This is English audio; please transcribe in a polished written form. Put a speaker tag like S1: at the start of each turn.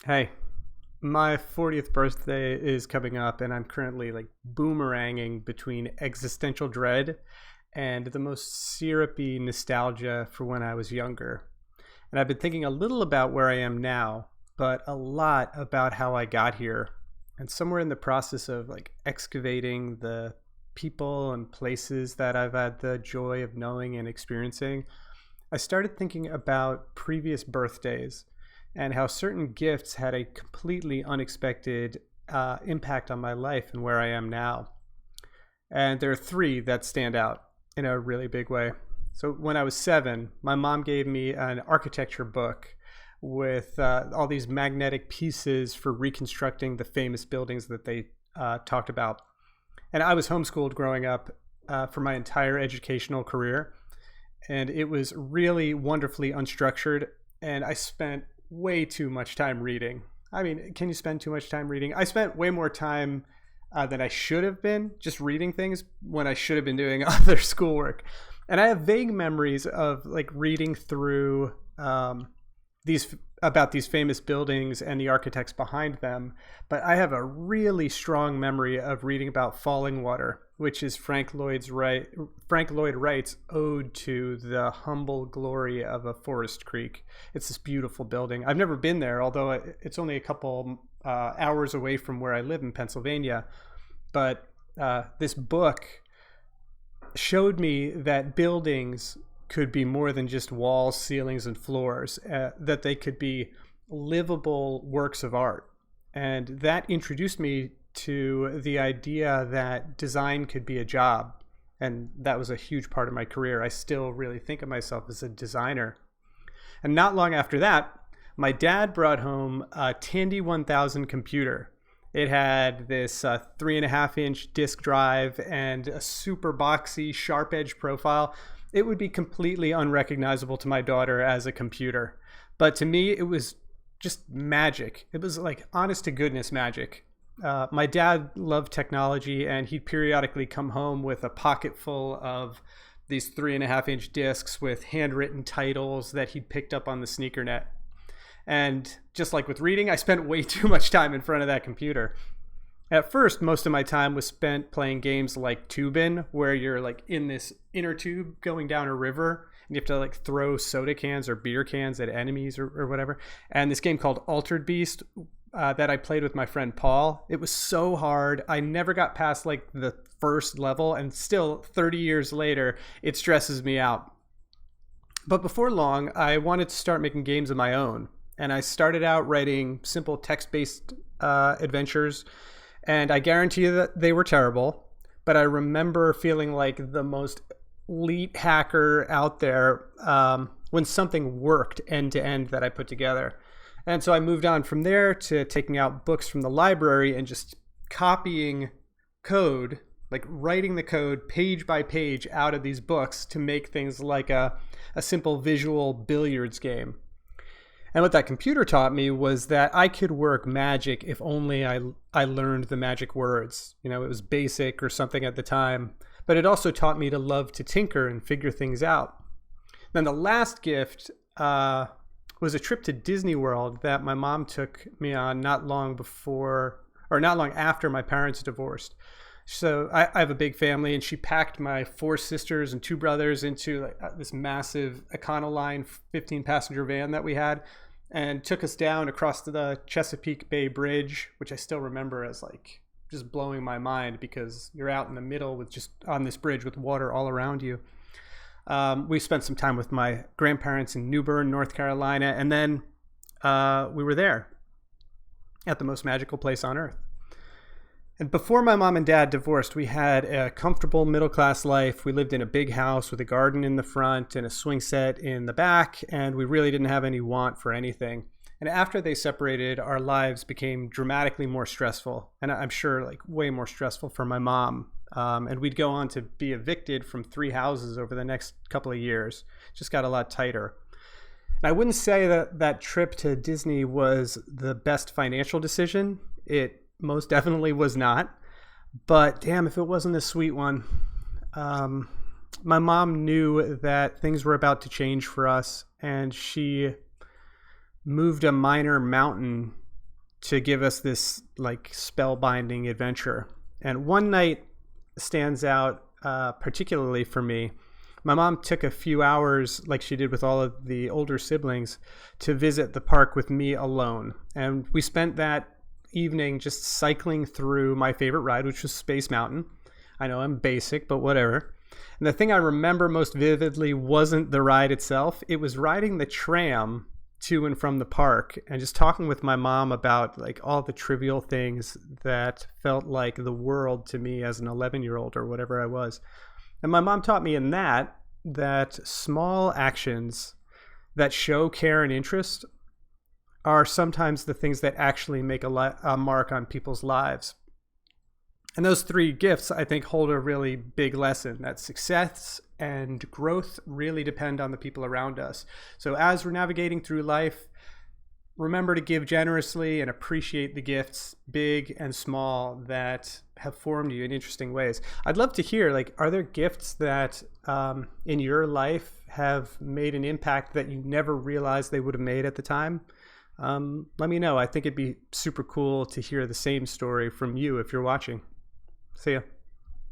S1: Hey, my 40th birthday is coming up, and I'm currently like boomeranging between existential dread and the most syrupy nostalgia for when I was younger. And I've been thinking a little about where I am now, but a lot about how I got here. And somewhere in the process of like excavating the people and places that I've had the joy of knowing and experiencing, I started thinking about previous birthdays and how certain gifts had a completely unexpected impact on my life and where I am now. And there are three that stand out in a really big way. So when I was 7, my mom gave me an architecture book with all these magnetic pieces for reconstructing the famous buildings that they talked about. And I was homeschooled growing up for my entire educational career. And it was really wonderfully unstructured. And I spent way too much time reading. I mean, can you spend too much time reading? I spent way more time than I should have been just reading things when I should have been doing other schoolwork. And I have vague memories of like reading through these about these famous buildings and the architects behind them. But I have a really strong memory of reading about Falling Water, which is Frank Lloyd Wright's ode to the humble glory of a forest creek. It's this beautiful building. I've never been there, although it's only a couple hours away from where I live in Pennsylvania. But this book showed me that buildings could be more than just walls, ceilings, and floors, that they could be livable works of art. And that introduced me to the idea that design could be a job. And that was a huge part of my career. I still really think of myself as a designer. And not long after that, my dad brought home a Tandy 1000 computer. It had this 3.5-inch disk drive and a super boxy, sharp edge profile. It would be completely unrecognizable to my daughter as a computer. But to me, it was just magic. It was like honest to goodness magic. My dad loved technology, and he'd periodically come home with a pocket full of these 3.5-inch discs with handwritten titles that he'd picked up on the sneaker net. And just like with reading, I spent way too much time in front of that computer. At first, most of my time was spent playing games like Tubin, where you're like in this inner tube going down a river, and you have to like throw soda cans or beer cans at enemies or whatever. And this game called Altered Beast that I played with my friend Paul. It was so hard. I never got past like the first level, and still 30 years later, it stresses me out. But before long, I wanted to start making games of my own. And I started out writing simple text-based adventures. And I guarantee you that they were terrible, but I remember feeling like the most elite hacker out there when something worked end to end that I put together. And so I moved on from there to taking out books from the library and just copying code, like writing the code page by page out of these books to make things like a simple visual billiards game. And what that computer taught me was that I could work magic if only I learned the magic words. You know, it was basic or something at the time, but it also taught me to love to tinker and figure things out. Then the last gift was a trip to Disney World that my mom took me on not long after my parents divorced. So I have a big family, and she packed my 4 sisters and 2 brothers into like this massive Econoline 15-passenger van that we had, and took us down across the Chesapeake Bay Bridge, which I still remember as like just blowing my mind because you're out in the middle with just on this bridge with water all around you. We spent some time with my grandparents in New Bern, North Carolina, and then we were there at the most magical place on earth. And before my mom and dad divorced, we had a comfortable middle-class life. We lived in a big house with a garden in the front and a swing set in the back, and we really didn't have any want for anything. And after they separated, our lives became dramatically more stressful, and I'm sure like way more stressful for my mom. And we'd go on to be evicted from 3 houses over the next couple of years. It just got a lot tighter. And I wouldn't say that that trip to Disney was the best financial decision. It most definitely was not, but damn if it wasn't a sweet one. My mom knew that things were about to change for us, and she moved a minor mountain to give us this like spellbinding adventure. And one night stands out particularly for me. My mom took a few hours, like she did with all of the older siblings, to visit the park with me alone. And we spent that evening just cycling through my favorite ride, which was Space Mountain. I know I'm basic, but whatever. And the thing I remember most vividly wasn't the ride itself. It was riding the tram to and from the park and just talking with my mom about like all the trivial things that felt like the world to me as an 11-year-old or whatever I was. And my mom taught me in that small actions that show care and interest are sometimes the things that actually make a mark on people's lives. And those three gifts, I think, hold a really big lesson that success and growth really depend on the people around us. So as we're navigating through life, remember to give generously and appreciate the gifts, big and small, that have formed you in interesting ways. I'd love to hear, like, are there gifts that in your life have made an impact that you never realized they would have made at the time? Let me know. I think it'd be super cool to hear the same story from you if you're watching. See ya.